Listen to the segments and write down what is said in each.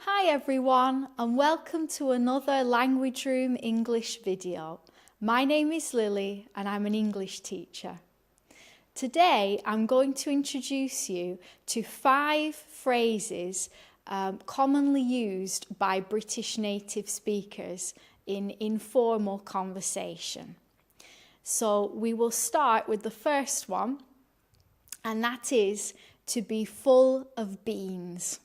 Hi everyone, and welcome to another Language Room English video. My name is Lily and I'm an English teacher. Today I'm going to introduce you to 5 phrases commonly used by British native speakers in informal conversation. So we will start with the first one, and that is to be full of beans.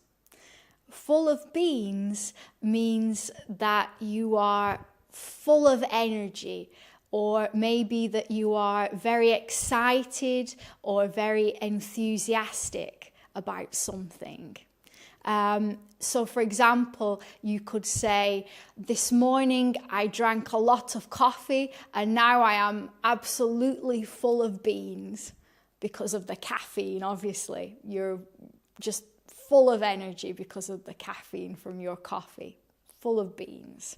Full of beans means that you are full of energy, or maybe that you are very excited or very enthusiastic about something. So for example, you could say, this morning I drank a lot of coffee and now I am absolutely full of beans because of the caffeine, obviously. You're just full of energy because of the caffeine from your coffee, full of beans.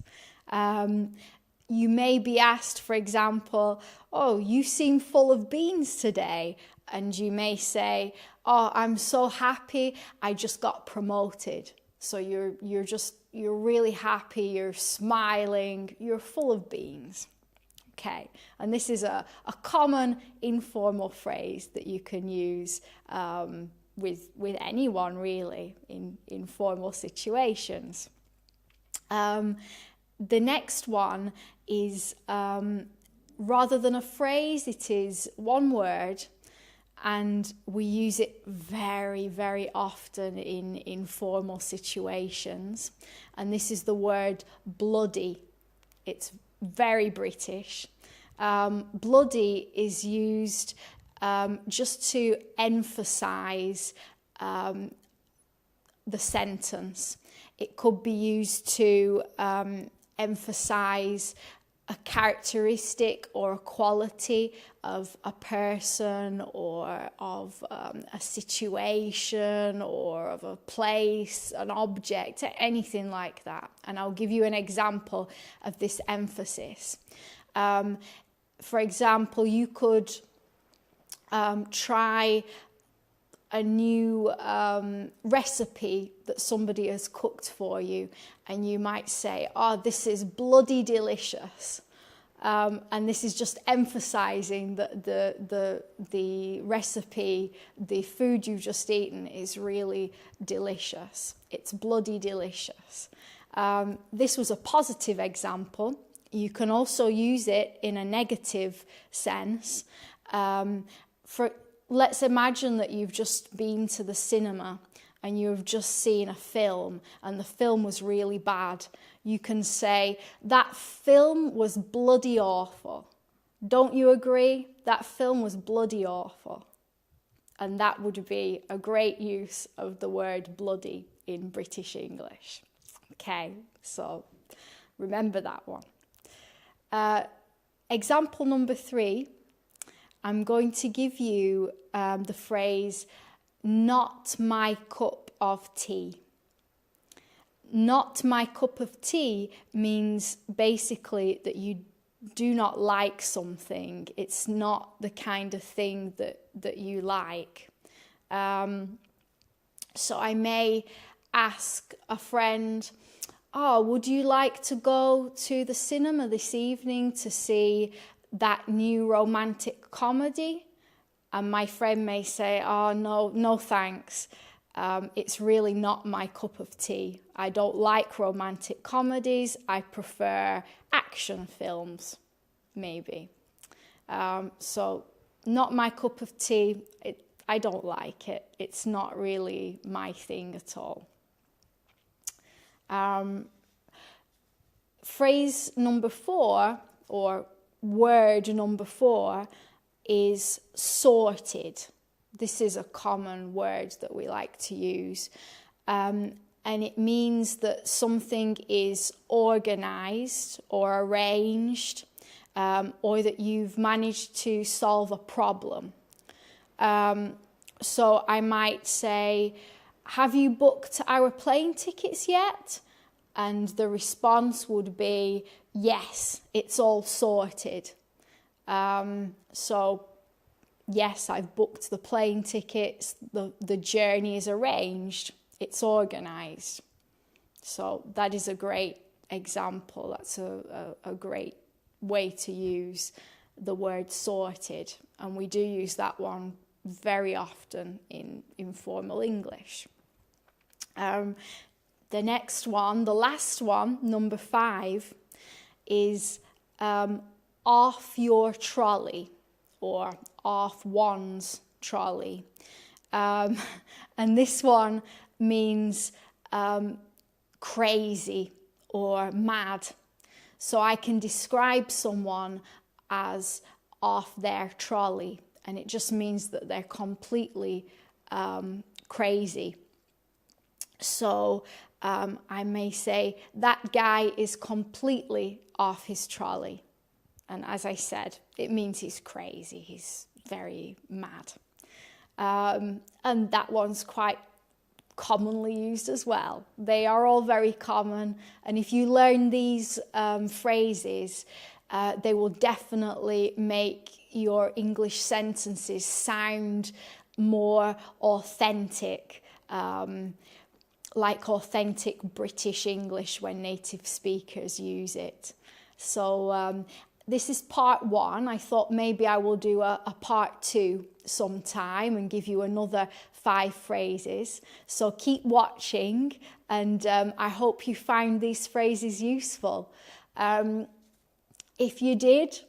You may be asked, for example, oh, you seem full of beans today. And you may say, oh, I'm so happy, I just got promoted. So you're really happy, you're smiling, you're full of beans. Okay, and this is a common informal phrase that you can use with anyone really in informal situations. The next one is rather than a phrase, it is one word, and we use it very, very often in informal situations. And this is the word bloody. It's very British. Bloody is used just to emphasize the sentence. It could be used to emphasize a characteristic or a quality of a person or of a situation or of a place, an object, anything like that. And I'll give you an example of this emphasis. For example, you could try a new recipe that somebody has cooked for you, and you might say, oh, this is bloody delicious. And this is just emphasizing that the recipe, the food you've just eaten is really delicious. It's bloody delicious. This was a positive example. You can also use it in a negative sense. Let's imagine that you've just been to the cinema and you've just seen a film and the film was really bad. You can say, that film was bloody awful. Don't you agree? That film was bloody awful. And that would be a great use of the word bloody in British English. Okay, so remember that one. Example number 3. I'm going to give you the phrase, not my cup of tea. Not my cup of tea means basically that you do not like something. It's not the kind of thing that you like. So I may ask a friend, oh, would you like to go to the cinema this evening to see that new romantic comedy? And my friend may say, oh, no thanks. It's really not my cup of tea. I don't like romantic comedies. I prefer action films, maybe. So not my cup of tea. I don't like it. It's not really my thing at all. Phrase number 4, or word number 4, is sorted. This is a common word that we like to use. And it means that something is organized or arranged, or that you've managed to solve a problem. So I might say, have you booked our plane tickets yet? And the response would be, yes, it's all sorted. So yes, I've booked the plane tickets, the journey is arranged, it's organised. So that is a great example. That's a great way to use the word sorted. And we do use that one very often in informal English. The next one, the last one, number 5, is off your trolley, or off one's trolley. And this one means crazy or mad. So I can describe someone as off their trolley, and it just means that they're completely crazy. So I may say, that guy is completely off his trolley. And as I said, it means he's crazy, he's very mad. And that one's quite commonly used as well. They are all very common, and if you learn these phrases, they will definitely make your English sentences sound more authentic, like authentic British English when native speakers use it. So this is part 1. I thought maybe I will do a part 2 sometime and give you another 5 phrases. So keep watching, and I hope you find these phrases useful. If you did,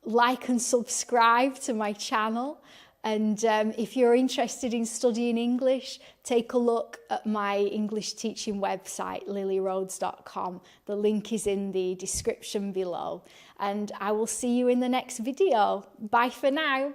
like and subscribe to my channel. And if you're interested in studying English, take a look at my English teaching website, lilyrhodes.com. The link is in the description below. And I will see you in the next video. Bye for now.